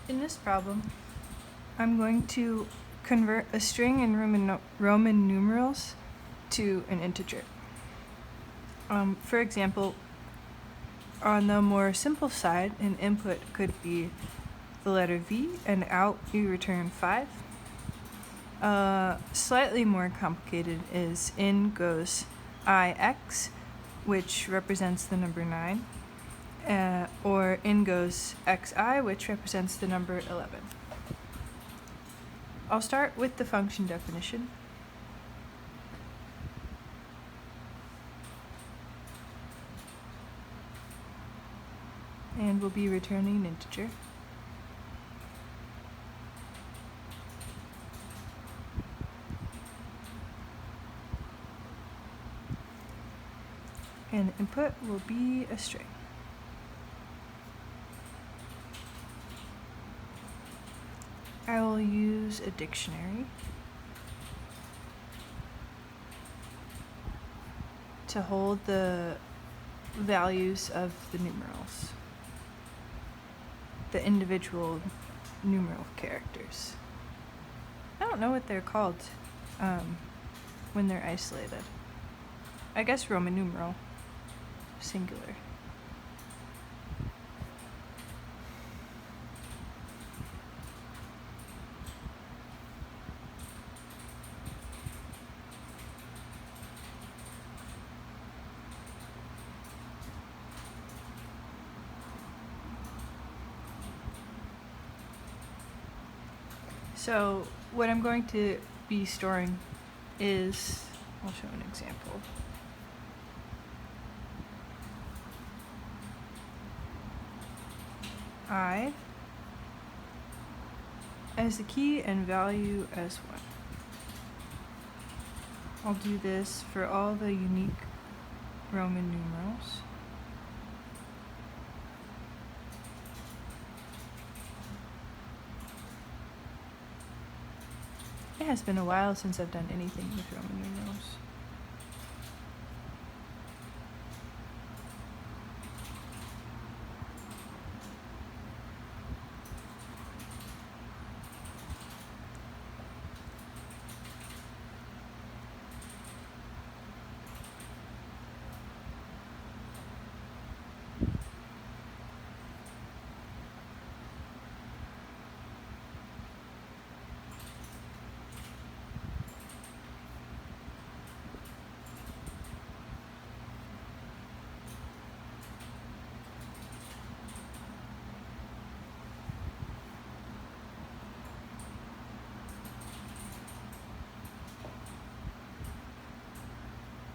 In this problem, I'm going to convert a string in Roman numerals to an integer. For example, on the more simple side, an input could be the letter V, and out you return 5. Slightly more complicated is in goes ix, which represents the number 9, or in goes xi, which represents the number 11. I'll start with the function definition. And we'll be returning an integer. And the input will be a string. I will use a dictionary to hold the values of the numerals, the individual numeral characters. I don't know what they're called when they're isolated. I guess Roman numeral, singular. So what I'm going to be storing is, I'll show an example. I as the key and value as 1. I'll do this for all the unique Roman numerals. It has been a while since I've done anything with Roman numerals.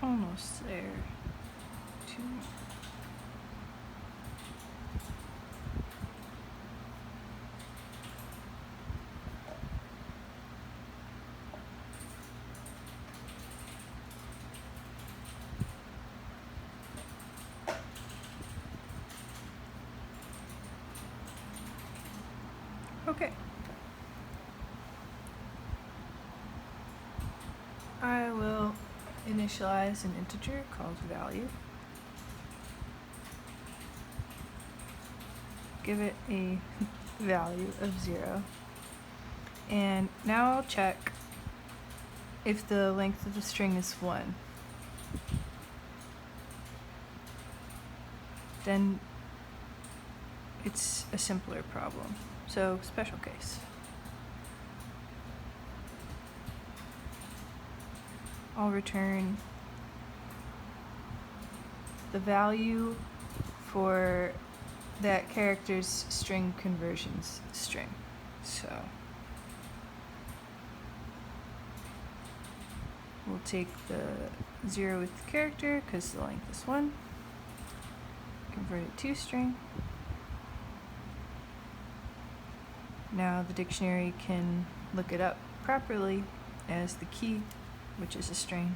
Almost there. 2 more. Okay. I will initialize an integer called value. Give it a value of 0. And now I'll check if the length of the string is 1. Then it's a simpler problem. So, special case. I'll return the value for that character's string conversions string. So we'll take the 0th character because the length is 1, convert it to string. Now the dictionary can look it up properly as the key, which is a string.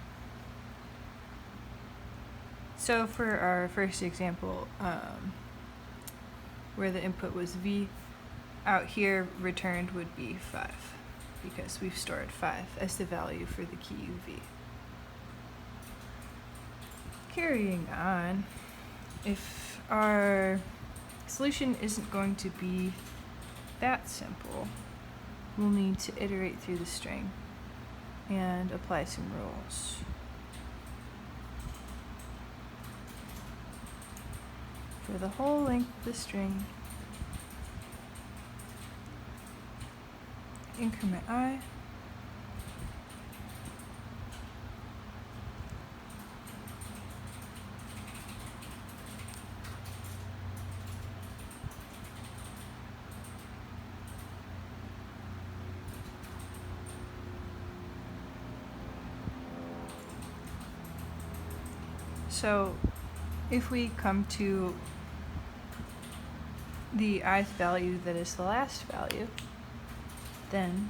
So for our first example, where the input was V, out here returned would be 5, because we've stored 5 as the value for the key V. Carrying on, if our solution isn't going to be that simple, we'll need to iterate through the string and apply some rules. For the whole length of the string, increment I, so if we come to the ith value that is the last value, then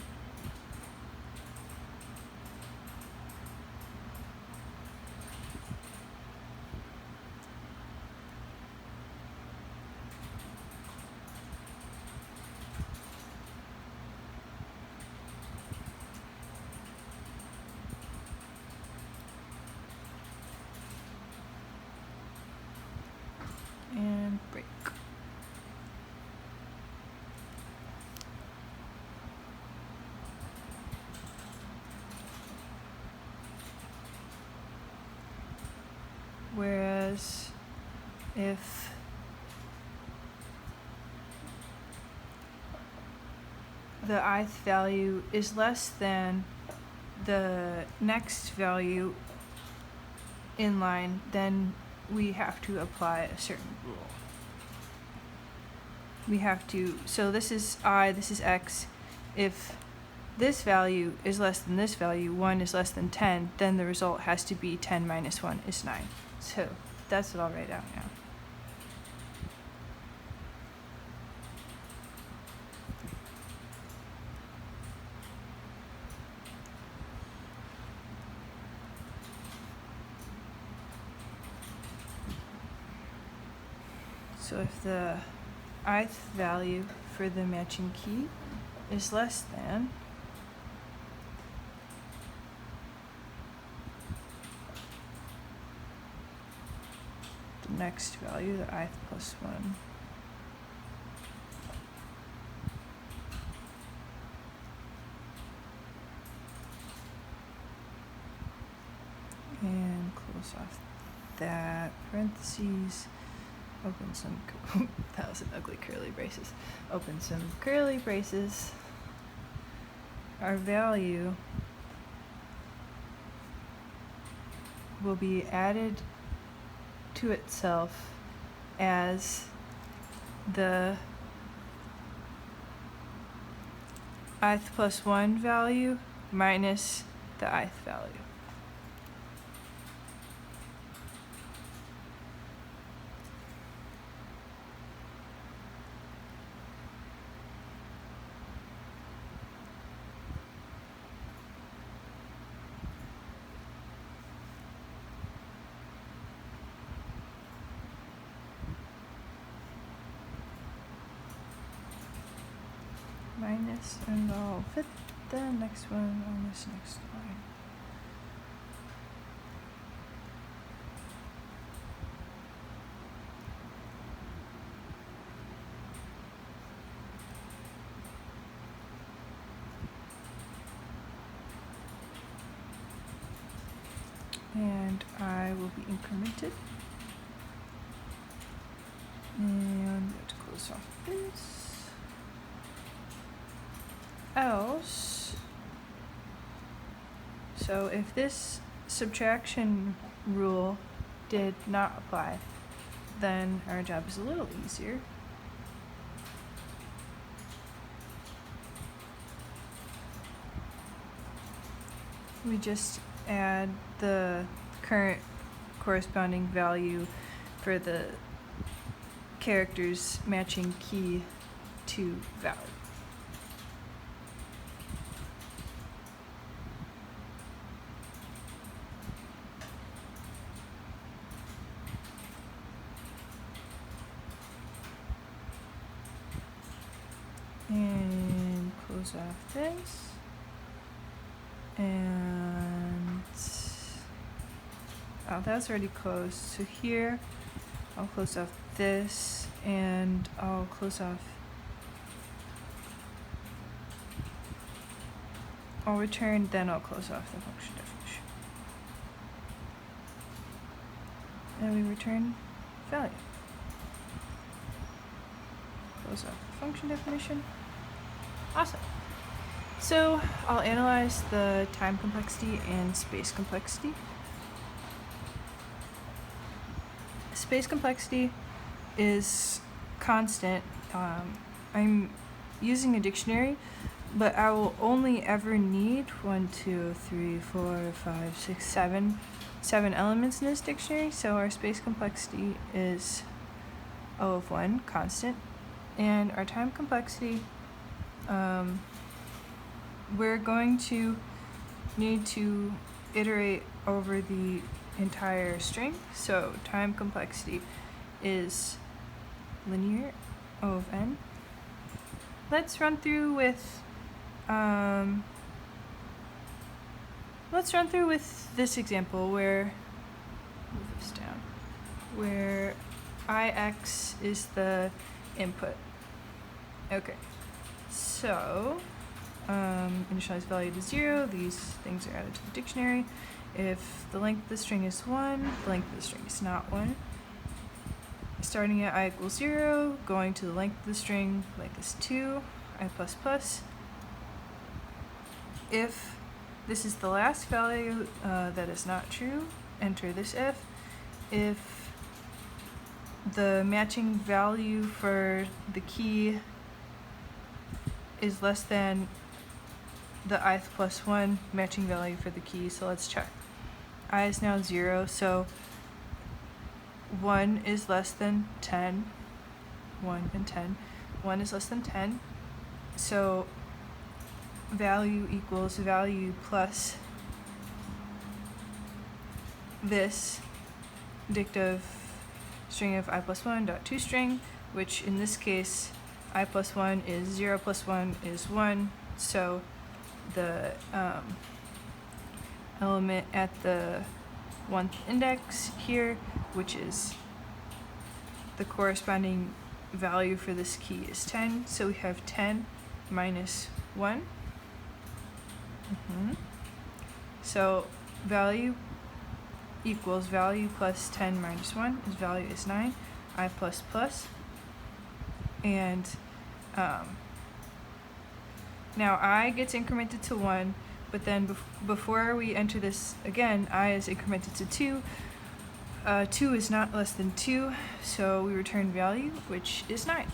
and break. Whereas if the ith value is less than the next value in line, then we have to apply a certain rule. We have to, so this is I, this is x. If this value is less than this value, 1 is less than 10, then the result has to be 10 minus 1 is 9. So that's what I'll write out now. So if the ith value for the matching key is less than the next value, the ith plus 1, and close off that parentheses, open some, that was an ugly curly braces, open some curly braces, our value will be added to itself as the ith plus 1 value minus the ith value. Minus, and I'll fit the next one on this next line. And I will be incremented. And let's close off this. Else, so if this subtraction rule did not apply, then our job is a little easier. We just add the current corresponding value for the character's matching key to value. And close off this, and oh, that's already closed. So here I'll close off this, and I'll close off I'll return, then I'll close off the function definition. And we return value. Close off the function definition. Awesome. So I'll analyze the time complexity and space complexity. Space complexity is constant. I'm using a dictionary, but I will only ever need 7 elements in this dictionary. So our space complexity is O of 1, constant. And our time complexity, we're going to need to iterate over the entire string. So time complexity is linear O of n. Let's run through with this example where, move this down, where ix is the input. Okay, so initialize value to 0. These things are added to the dictionary. If the length of the string is 1, the length of the string is not 1. Starting at I equals 0, going to the length of the string, length is 2, I plus plus. If this is the last value that is not true, enter this if. If the matching value for the key is less than the ith plus 1 matching value for the key, so let's check. I is now 0, so 1 is less than 10. 1 and 10. 1 is less than 10, so value equals value plus this dictive string of I plus 1 dot toString, which in this case I plus 1 is 0 plus 1 is 1, so the element at the 1th index here, which is the corresponding value for this key, is 10, so we have 10 minus 1. So value equals value plus 10 minus 1 is value is 9, I plus plus, and now I gets incremented to 1, but then before we enter this again, I is incremented to 2. 2 is not less than 2, so we return value, which is 9.